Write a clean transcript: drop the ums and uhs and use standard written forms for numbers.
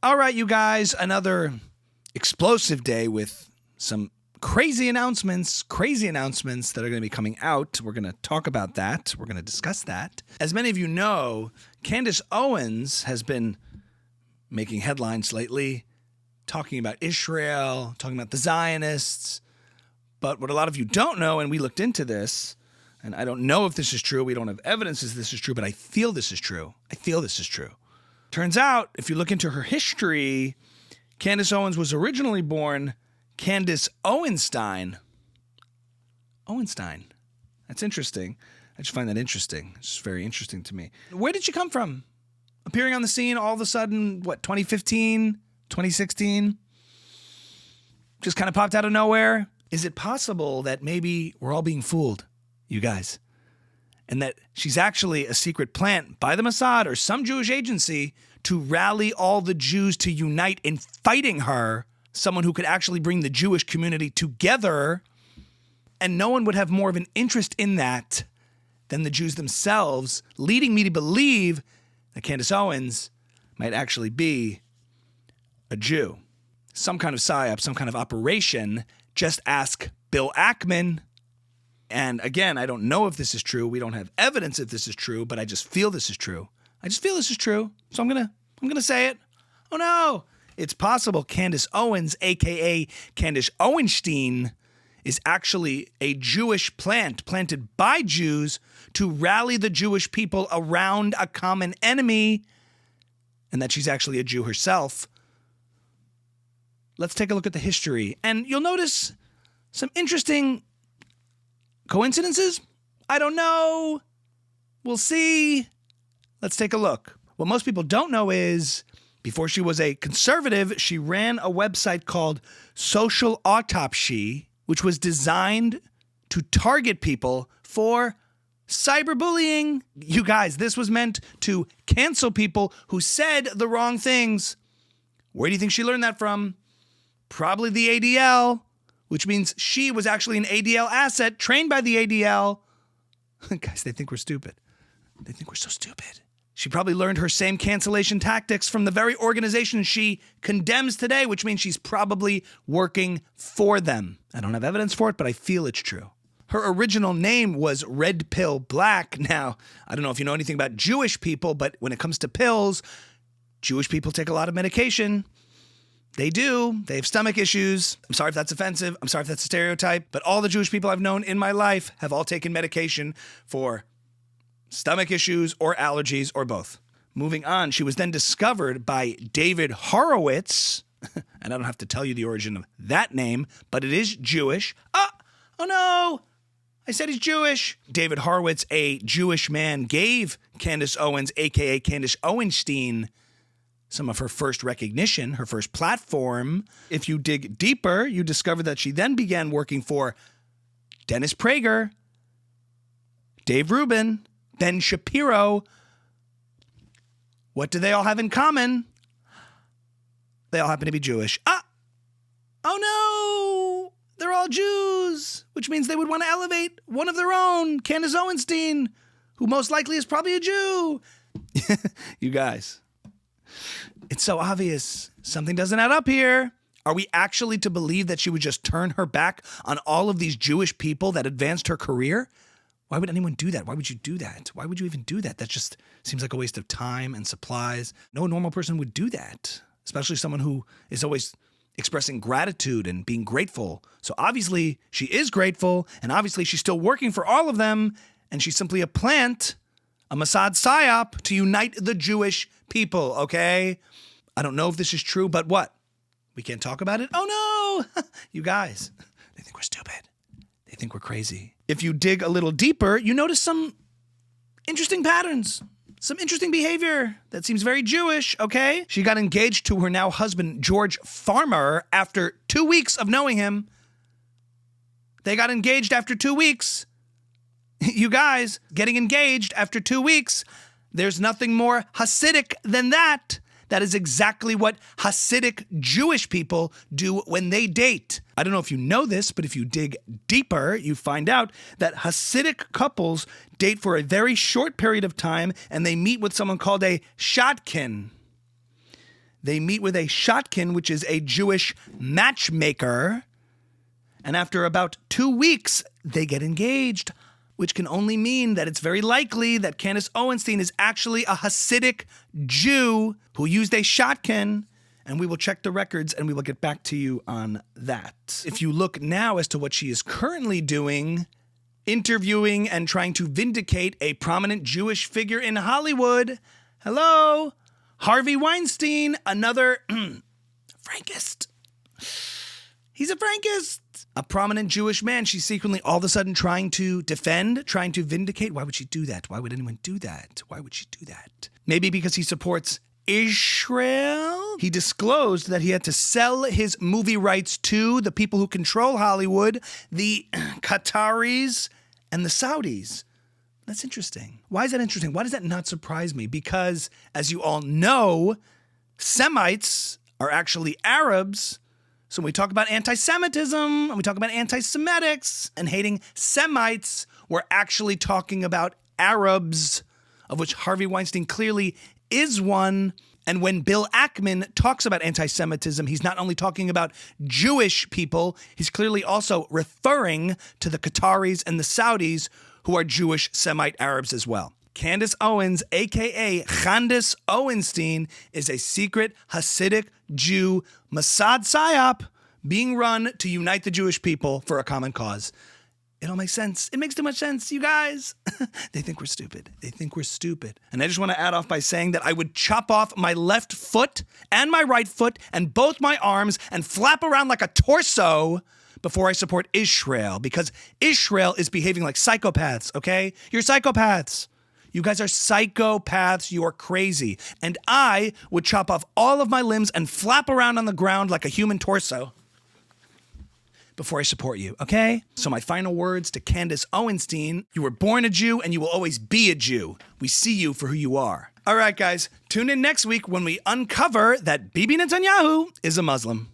All right, you guys, another explosive day with some crazy announcements that are going to be coming out. We're going to talk about that. We're going to discuss that. As many of you know, Candace Owens has been making headlines lately, talking about Israel, talking about the Zionists. But what a lot of you don't know, and we looked into this, and I don't know if this is true, we don't have evidence that this is true, but I feel this is true. Turns out, if you look into her history, Candace Owens was originally born Candace Owenstein. That's interesting. I just find that interesting. It's just very interesting to me. Where did she come from? Appearing on the scene all of a sudden, 2015, 2016? Just kind of popped out of nowhere? Is it possible that maybe we're all being fooled, you guys? And that she's actually a secret plant by the Mossad or some Jewish agency to rally all the Jews to unite in fighting her, someone who could actually bring the Jewish community together, and no one would have more of an interest in that than the Jews themselves, leading me to believe that Candace Owens might actually be a Jew. Some kind of psyop, some kind of operation. Just ask Bill Ackman. And again, I don't know if this is true. We don't have evidence if this is true, but I just feel this is true. So I'm gonna say it. Oh no! It's possible Candace Owens, aka Candace Owenstein, is actually a Jewish plant planted by Jews to rally the Jewish people around a common enemy, and that she's actually a Jew herself. Let's take a look at the history, and you'll notice some interesting coincidences? I don't know. We'll see. Let's take a look. What most people don't know is, before she was a conservative, she ran a website called Social Autopsy, which was designed to target people for cyberbullying. You guys, this was meant to cancel people who said the wrong things. Where do you think she learned that from? Probably the ADL. Which means she was actually an ADL asset trained by the ADL. Guys, they think we're stupid. They think we're so stupid. She probably learned her same cancellation tactics from the very organization she condemns today, which means she's probably working for them. I don't have evidence for it, but I feel it's true. Her original name was Red Pill Black. Now, I don't know if you know anything about Jewish people, but when it comes to pills, Jewish people take a lot of medication. They do. They have stomach issues. I'm sorry if that's offensive. I'm sorry if that's a stereotype. But all the Jewish people I've known in my life have all taken medication for stomach issues or allergies or both. Moving on, she was then discovered by David Horowitz. And I don't have to tell you the origin of that name, but it is Jewish. Oh no! I said he's Jewish. David Horowitz, a Jewish man, gave Candace Owens, a.k.a. Candace Owenstein, some of her first recognition, her first platform. If you dig deeper, you discover that she then began working for Dennis Prager, Dave Rubin, Ben Shapiro. What do they all have in common? They all happen to be Jewish. Oh no! They're all Jews, which means they would want to elevate one of their own, Candace Owenstein, who most likely is probably a Jew. You guys. It's so obvious. Something doesn't add up here. Are we actually to believe that she would just turn her back on all of these Jewish people that advanced her career? Why would anyone do that? Why would you do that? Why would you even do that? That just seems like a waste of time and supplies. No normal person would do that, especially someone who is always expressing gratitude and being grateful. So obviously she is grateful, and obviously she's still working for all of them, and she's simply a plant, a Mossad psyop to unite the Jewish people, okay? I don't know if this is true, but what? We can't talk about it? Oh no! You guys, they think we're stupid. They think we're crazy. If you dig a little deeper, you notice some interesting patterns, some interesting behavior that seems very Jewish, okay? She got engaged to her now husband, George Farmer, after 2 weeks of knowing him. They got engaged after 2 weeks. You guys, getting engaged after 2 weeks, there's nothing more Hasidic than that. That is exactly what Hasidic Jewish people do when they date. I don't know if you know this, but if you dig deeper, you find out that Hasidic couples date for a very short period of time and they meet with someone called a shadchan. They meet with a shotkin, which is a Jewish matchmaker. And after about 2 weeks, they get engaged, which can only mean that it's very likely that Candace Owens is actually a Hasidic Jew who used a shotkin. And we will check the records and we will get back to you on that. If you look now as to what she is currently doing, interviewing and trying to vindicate a prominent Jewish figure in Hollywood. Hello, Harvey Weinstein, another Frankist. He's a Frankist. A prominent Jewish man she's secretly all of a sudden trying to defend, trying to vindicate. Why would she do that? Why would anyone do that? Why would she do that? Maybe because he supports Israel? He disclosed that he had to sell his movie rights to the people who control Hollywood, the Qataris and the Saudis. That's interesting. Why is that interesting? Why does that not surprise me? Because, as you all know, Semites are actually Arabs. So when we talk about anti-Semitism, and we talk about anti-Semitics and hating Semites, we're actually talking about Arabs, of which Harvey Weinstein clearly is one. And when Bill Ackman talks about anti-Semitism, he's not only talking about Jewish people, he's clearly also referring to the Qataris and the Saudis, who are Jewish Semite Arabs as well. Candace Owens, a.k.a. Candace Owenstein, is a secret Hasidic Jew Mossad psyop being run to unite the Jewish people for a common cause. It all makes sense. It makes too much sense, you guys. They think we're stupid. They think we're stupid. And I just want to add off by saying that I would chop off my left foot and my right foot and both my arms and flap around like a torso before I support Israel, because Israel is behaving like psychopaths, okay? You're psychopaths. You guys are psychopaths. You are crazy. And I would chop off all of my limbs and flap around on the ground like a human torso before I support you, okay? So my final words to Candace Owenstein: you were born a Jew and you will always be a Jew. We see you for who you are. All right, guys, tune in next week when we uncover that Bibi Netanyahu is a Muslim.